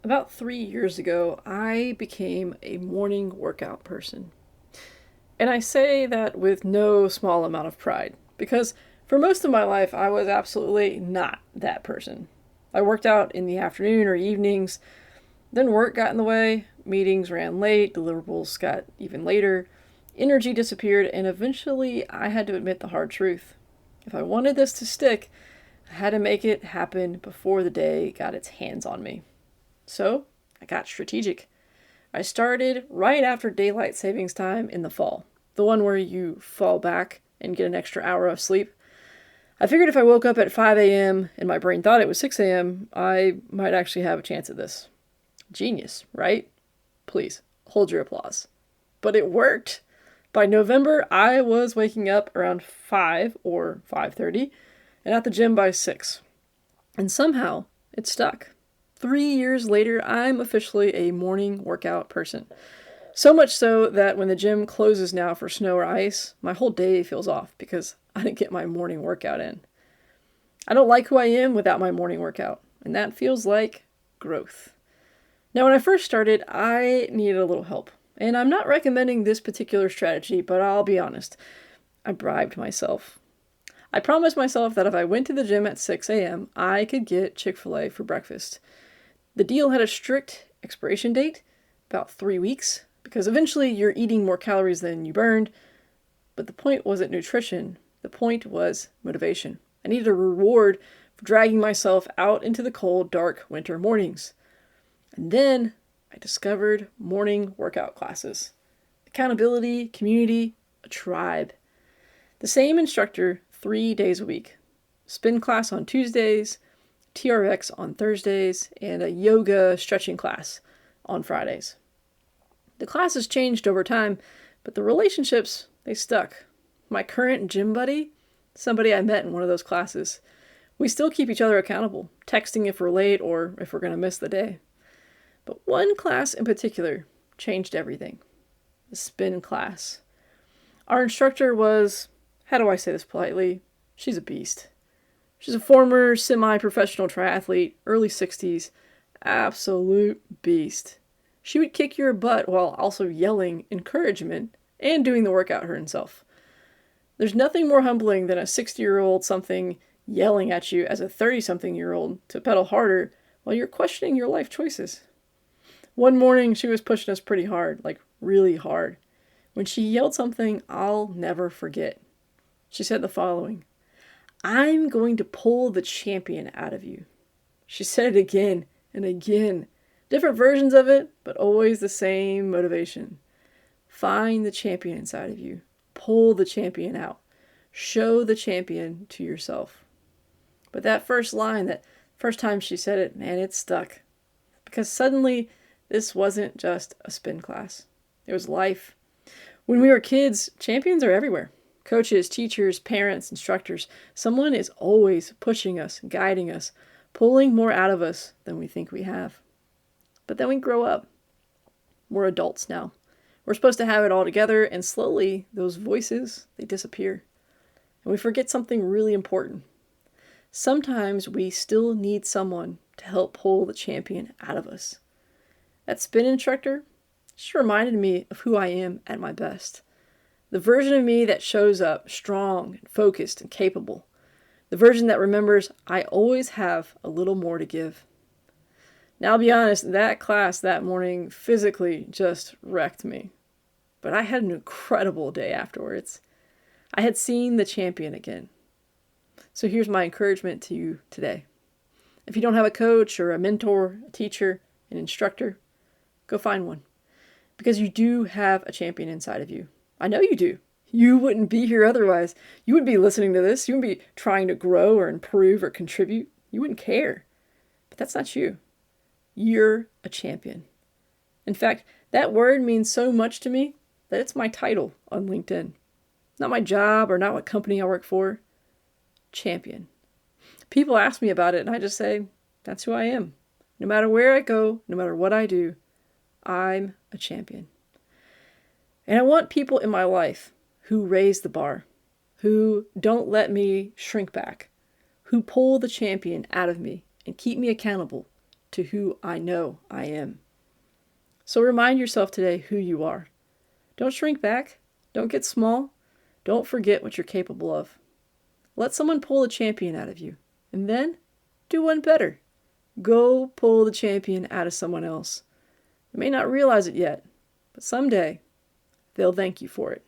About 3 years ago, I became a morning workout person. And I say that with no small amount of pride, because for most of my life, I was absolutely not that person. I worked out in the afternoon or evenings, then work got in the way, meetings ran late, deliverables got even later, energy disappeared, and eventually I had to admit the hard truth. If I wanted this to stick, I had to make it happen before the day got its hands on me. So I got strategic. I started right after daylight savings time in the fall, the one where you fall back and get an extra hour of sleep. I figured if I woke up at 5 a.m. and my brain thought it was 6 a.m., I might actually have a chance at this. Genius, right? Please, hold your applause. But it worked. By November, I was waking up around 5 or 5:30 and at the gym by 6. And somehow, it stuck. 3 years later, I'm officially a morning workout person. So much so that when the gym closes now for snow or ice, my whole day feels off because I didn't get my morning workout in. I don't like who I am without my morning workout, and that feels like growth. Now, when I first started, I needed a little help. And I'm not recommending this particular strategy, but I'll be honest. I bribed myself. I promised myself that if I went to the gym at 6 a.m., I could get Chick-fil-A for breakfast. The deal had a strict expiration date, about 3 weeks, because eventually you're eating more calories than you burned. But the point wasn't nutrition. The point was motivation. I needed a reward for dragging myself out into the cold, dark winter mornings. And then I discovered morning workout classes. Accountability, community, a tribe. The same instructor 3 days a week. Spin class on Tuesdays, TRX on Thursdays, and a yoga stretching class on Fridays. The classes changed over time, but the relationships, they stuck. My current gym buddy, somebody I met in one of those classes. We still keep each other accountable, texting if we're late or if we're going to miss the day. But one class in particular changed everything. The spin class. Our instructor was, how do I say this politely? She's a beast. She's a former semi-professional triathlete, early 60s, absolute beast. She would kick your butt while also yelling encouragement and doing the workout herself. There's nothing more humbling than a 60-year-old something yelling at you as a 30-something-year-old to pedal harder while you're questioning your life choices. One morning, she was pushing us pretty hard, like really hard. When she yelled something I'll never forget. She said the following: "I'm going to pull the champion out of you." She said it again and again. Different versions of it, but always the same motivation. Find the champion inside of you. Pull the champion out. Show the champion to yourself. But that first line, that first time she said it, man, it stuck. Because suddenly, this wasn't just a spin class. It was life. When we were kids, champions are everywhere. Coaches, teachers, parents, instructors. Someone is always pushing us, guiding us, pulling more out of us than we think we have. But then we grow up. We're adults now. We're supposed to have it all together, and slowly, those voices, they disappear. And we forget something really important. Sometimes we still need someone to help pull the champion out of us. That spin instructor just reminded me of who I am at my best. The version of me that shows up strong and focused and capable. The version that remembers I always have a little more to give. Now, I'll be honest, that class that morning physically just wrecked me. But I had an incredible day afterwards. I had seen the champion again. So here's my encouragement to you today. If you don't have a coach or a mentor, a teacher, an instructor, go find one. Because you do have a champion inside of you. I know you do. You wouldn't be here otherwise. You wouldn't be listening to this. You wouldn't be trying to grow or improve or contribute. You wouldn't care. But that's not you. You're a champion. In fact, that word means so much to me that it's my title on LinkedIn. Not my job or not what company I work for. Champion. People ask me about it and I just say, that's who I am. No matter where I go, no matter what I do, I'm a champion. And I want people in my life who raise the bar, who don't let me shrink back, who pull the champion out of me and keep me accountable to who I know I am. So remind yourself today who you are. Don't shrink back. Don't get small. Don't forget what you're capable of. Let someone pull the champion out of you, and then do one better. Go pull the champion out of someone else. They may not realize it yet, but someday they'll thank you for it.